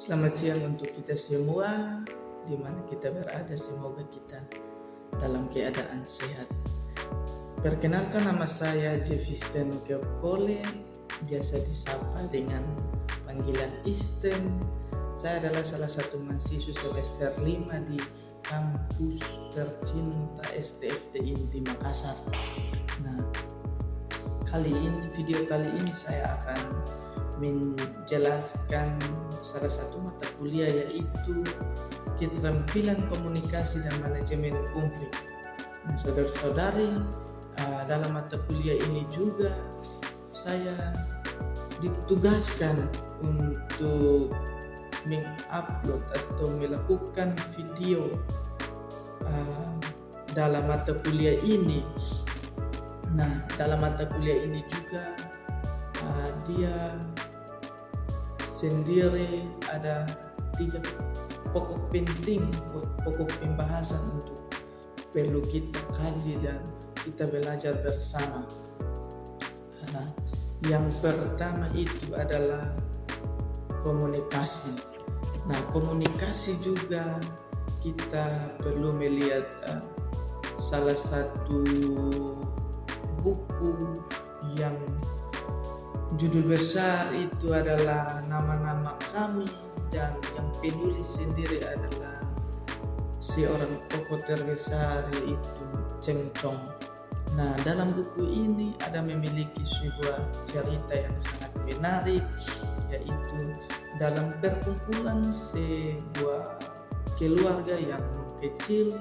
Selamat siang untuk kita semua, di mana kita berada. Semoga kita dalam keadaan sehat. Perkenalkan, nama saya Jefisten Kole, biasa disapa dengan panggilan Isten. Saya adalah salah satu mahasiswa semester 5 di kampus tercinta STFTI di Makassar. Nah, video kali ini saya akan menjelaskan salah satu mata kuliah, yaitu keterampilan komunikasi dan manajemen konflik. Nah, saudara-saudari, dalam mata kuliah ini juga saya ditugaskan untuk mengupload atau melakukan video dalam mata kuliah ini. Nah, dalam mata kuliah ini juga dia sendiri ada 3 pokok penting, pokok pembahasan untuk perlu kita kaji dan kita belajar bersama. Yang pertama itu adalah komunikasi. Nah, komunikasi juga kita perlu melihat salah satu buku yang judul besar itu adalah Nama-Nama Kami, dan yang penulis sendiri adalah seorang tokoh terbesar, yaitu Cheng Chong. Nah, dalam buku ini ada memiliki sebuah cerita yang sangat menarik, yaitu dalam perkumpulan sebuah keluarga yang kecil.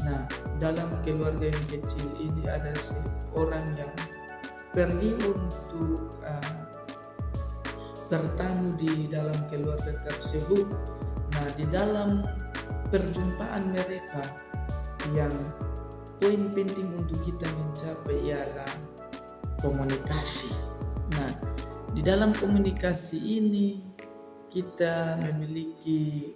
Nah, dalam keluarga yang kecil ini ada seorang yang pergi untuk bertamu di dalam keluarga tersebut. Nah, di dalam perjumpaan mereka, yang poin penting untuk kita mencapai ialah komunikasi. Nah, di dalam komunikasi ini kita memiliki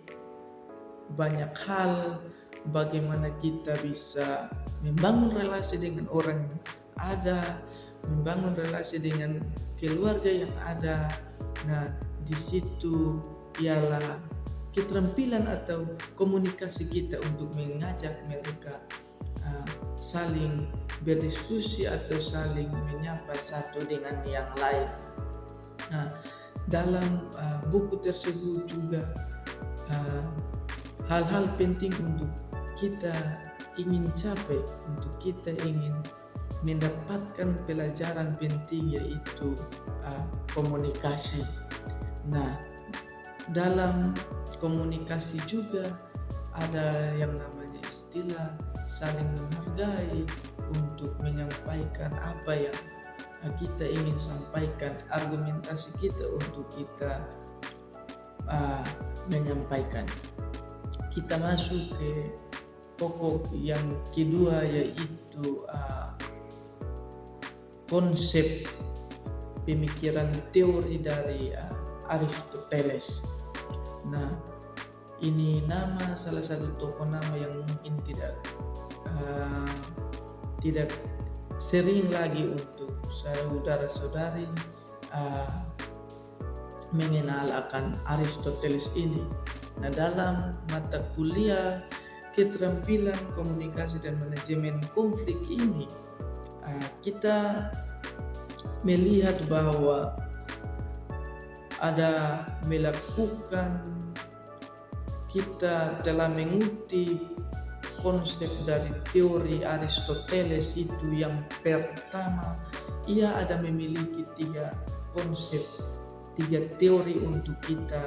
banyak hal, bagaimana kita bisa membangun relasi dengan orang yang ada, membangun relasi dengan keluarga yang ada. Nah, di situ ialah keterampilan atau komunikasi kita untuk mengajak mereka saling berdiskusi atau saling menyapa satu dengan yang lain. Nah, dalam buku tersebut juga hal-hal penting untuk kita ingin capai, untuk kita ingin mendapatkan pelajaran penting, yaitu komunikasi. Nah, dalam komunikasi juga ada yang namanya istilah saling menghargai untuk menyampaikan apa yang kita ingin sampaikan, argumentasi kita untuk kita menyampaikan. Kita masuk ke pokok yang kedua, yaitu konsep pemikiran teori dari Aristoteles. Nah, ini nama salah satu tokoh nama yang mungkin tidak sering lagi untuk saudara-saudari mengenal akan Aristoteles ini. Nah, dalam mata kuliah keterampilan komunikasi dan manajemen konflik ini, kita melihat bahwa ada melakukan, kita telah mengutip konsep dari teori Aristoteles itu. Yang pertama, ia ada memiliki 3 konsep, 3 teori untuk kita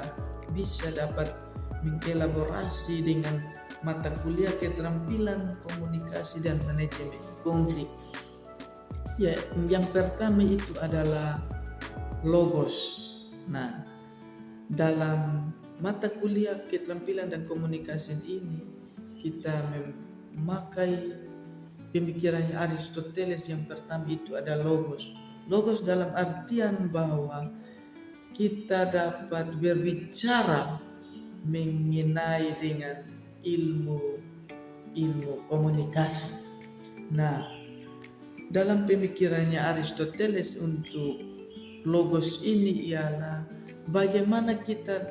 bisa dapat mengelaborasi dengan mata kuliah keterampilan komunikasi dan manajemen konflik. Ya, yang pertama itu adalah logos. Nah, dalam mata kuliah keterampilan dan komunikasi ini kita memakai pemikirannya Aristoteles. Yang pertama itu ada logos. Logos dalam artian bahwa kita dapat berbicara mengenai dengan ilmu komunikasi. Nah, dalam pemikirannya Aristoteles untuk logos ini ialah bagaimana kita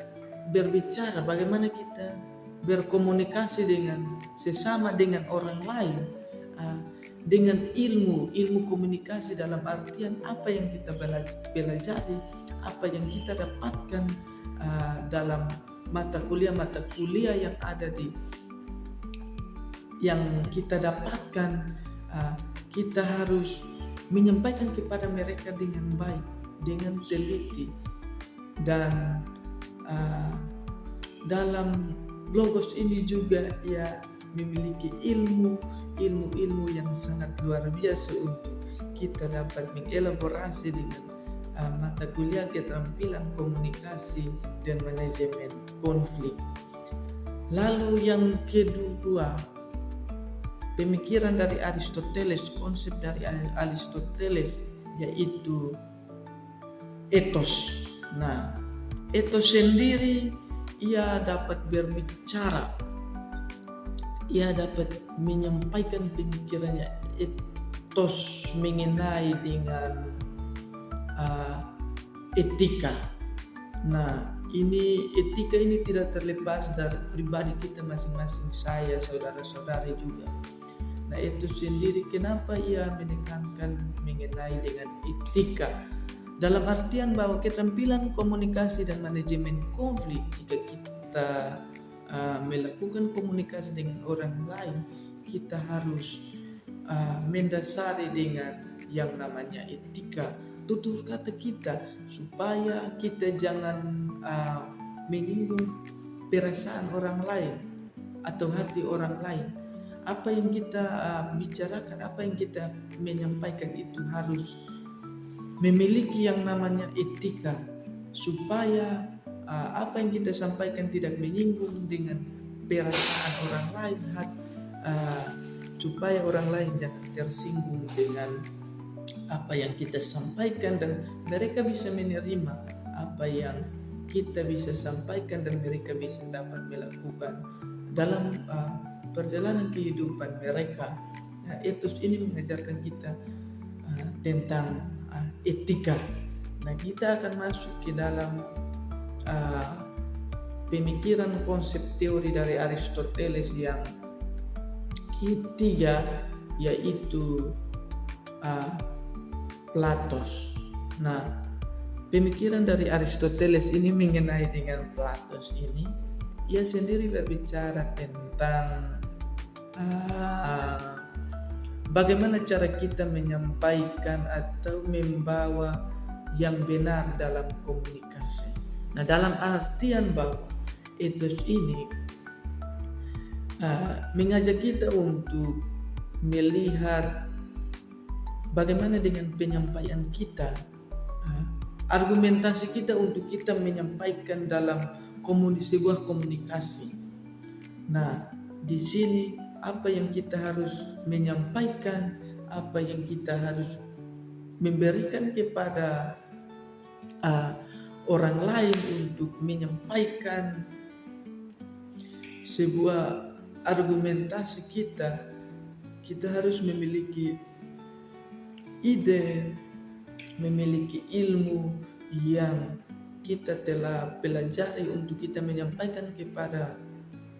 berbicara, bagaimana kita berkomunikasi dengan sesama, dengan orang lain, dengan ilmu komunikasi dalam artian apa yang kita pelajari, apa yang kita dapatkan dalam mata kuliah yang ada yang kita dapatkan, kita harus menyampaikan kepada mereka dengan baik, dengan teliti, dan dalam Logos ini juga ia memiliki ilmu yang sangat luar biasa untuk kita dapat mengelaborasi dengan mata kuliah keterampilan komunikasi dan manajemen konflik. Lalu yang kedua, pemikiran dari Aristoteles, konsep dari Aristoteles yaitu etos. Nah, etos sendiri ia dapat berbicara, ia dapat menyampaikan pemikirannya. Etos mengenai dengan etika. Nah, etika ini tidak terlepas dari pribadi kita masing-masing, saya, saudara-saudari juga. Nah, itu sendiri kenapa ia menekankan mengenai dengan etika, dalam artian bahwa keterampilan komunikasi dan manajemen konflik, jika kita melakukan komunikasi dengan orang lain, kita harus mendasari dengan yang namanya etika, tutur kata kita, supaya kita jangan menyinggung perasaan orang lain atau hati orang lain. Apa yang kita bicarakan, apa yang kita menyampaikan itu harus memiliki yang namanya etika, supaya apa yang kita sampaikan tidak menyinggung dengan perasaan orang lain, supaya orang lain jangan tersinggung dengan apa yang kita sampaikan, dan mereka bisa menerima apa yang kita bisa sampaikan, dan mereka bisa dapat melakukan dalam perjalanan kehidupan mereka. Nah, etos ini mengajarkan kita tentang etika. Nah, kita akan masuk ke dalam pemikiran konsep teori dari Aristoteles yang ketiga, yaitu Platos. Nah, pemikiran dari Aristoteles ini mengenai dengan Platos ini, ia sendiri berbicara tentang bagaimana cara kita menyampaikan atau membawa yang benar dalam komunikasi. Nah, dalam artian bahwa etos ini mengajak kita untuk melihat bagaimana dengan penyampaian kita, argumentasi kita untuk kita menyampaikan dalam sebuah komunikasi. Nah, di sini apa yang kita harus menyampaikan, apa yang kita harus memberikan kepada orang lain untuk menyampaikan sebuah argumentasi kita harus memiliki ide, memiliki ilmu yang kita telah pelajari untuk kita menyampaikan kepada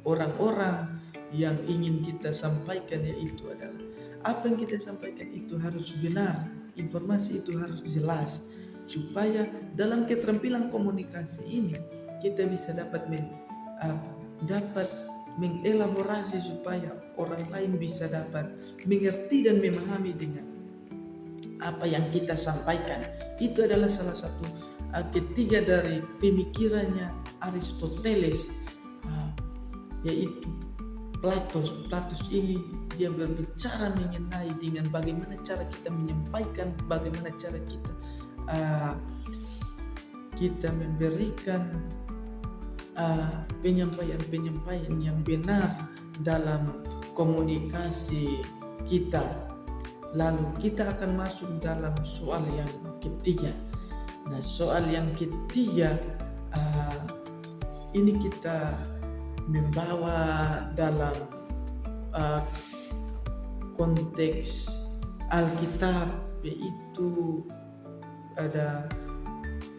orang-orang yang ingin kita sampaikan, yaitu adalah apa yang kita sampaikan itu harus benar, informasi itu harus jelas, supaya dalam keterampilan komunikasi ini kita bisa dapat mengelaborasi supaya orang lain bisa dapat mengerti dan memahami dengan apa yang kita sampaikan. Itu adalah salah satu ketiga dari pemikirannya Aristoteles, yaitu Platos. Platos ini dia berbicara mengenai dengan bagaimana cara kita menyampaikan, bagaimana cara kita memberikan penyampaian yang benar dalam komunikasi kita. Lalu kita akan masuk dalam soal yang ketiga. Nah, soal yang ketiga ini kita membawa dalam konteks Alkitab, yaitu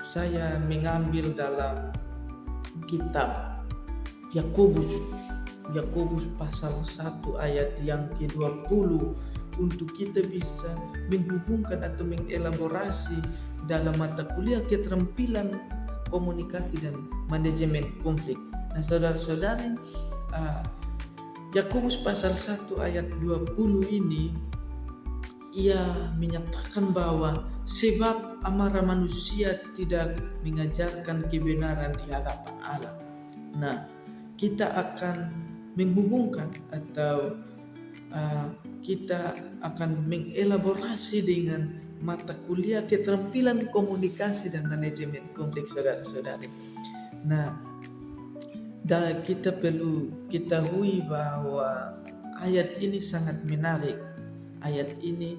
saya mengambil dalam kitab Yakobus Yakobus pasal 1 ayat yang ke-20 untuk kita bisa menghubungkan atau mengelaborasi dalam mata kuliah keterampilan komunikasi dan manajemen konflik. Nah, saudara-saudari, Yakobus pasal 1 ayat 20 ini ia menyatakan bahwa sebab amarah manusia tidak mengajarkan kebenaran di hadapan Allah. Nah, kita akan menghubungkan atau kita akan mengelaborasi dengan mata kuliah keterampilan komunikasi dan manajemen konflik, saudara-saudari. Nah, kita perlu ketahui bahwa ayat ini sangat menarik. Ayat ini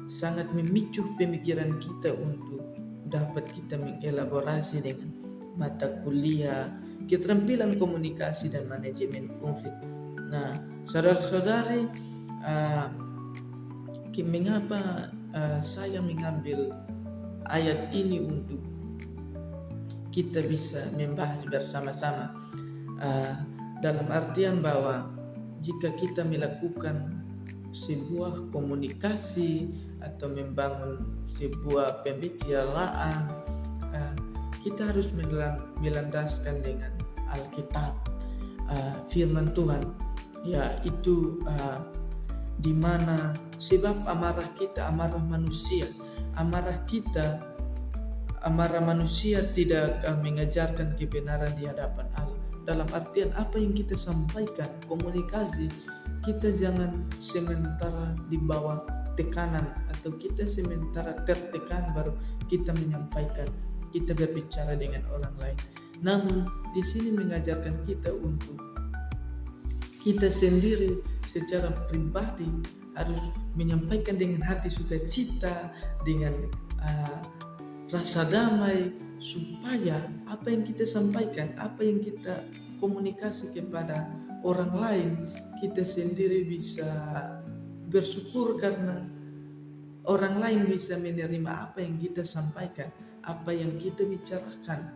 sangat memicu pemikiran kita untuk dapat kita mengelaborasi dengan mata kuliah keterampilan komunikasi dan manajemen konflik. Nah, saudara-saudari, mengapa saya mengambil ayat ini untuk kita bisa membahas bersama-sama, dalam artian bahwa jika kita melakukan sebuah komunikasi atau membangun sebuah pembicaraan, kita harus melandaskan dengan Alkitab, firman Tuhan, yaitu di mana sebab amarah manusia tidak mengajarkan kebenaran di hadapan Allah. Dalam artian apa yang kita sampaikan, komunikasi, kita jangan sementara di bawah tekanan atau kita sementara tertekan baru kita menyampaikan, kita berbicara dengan orang lain. Namun di sini mengajarkan kita untuk kita sendiri secara pribadi harus menyampaikan dengan hati sukacita, dengan rasa damai, supaya apa yang kita sampaikan, apa yang kita komunikasi kepada orang lain, kita sendiri bisa bersyukur karena orang lain bisa menerima apa yang kita sampaikan, apa yang kita bicarakan.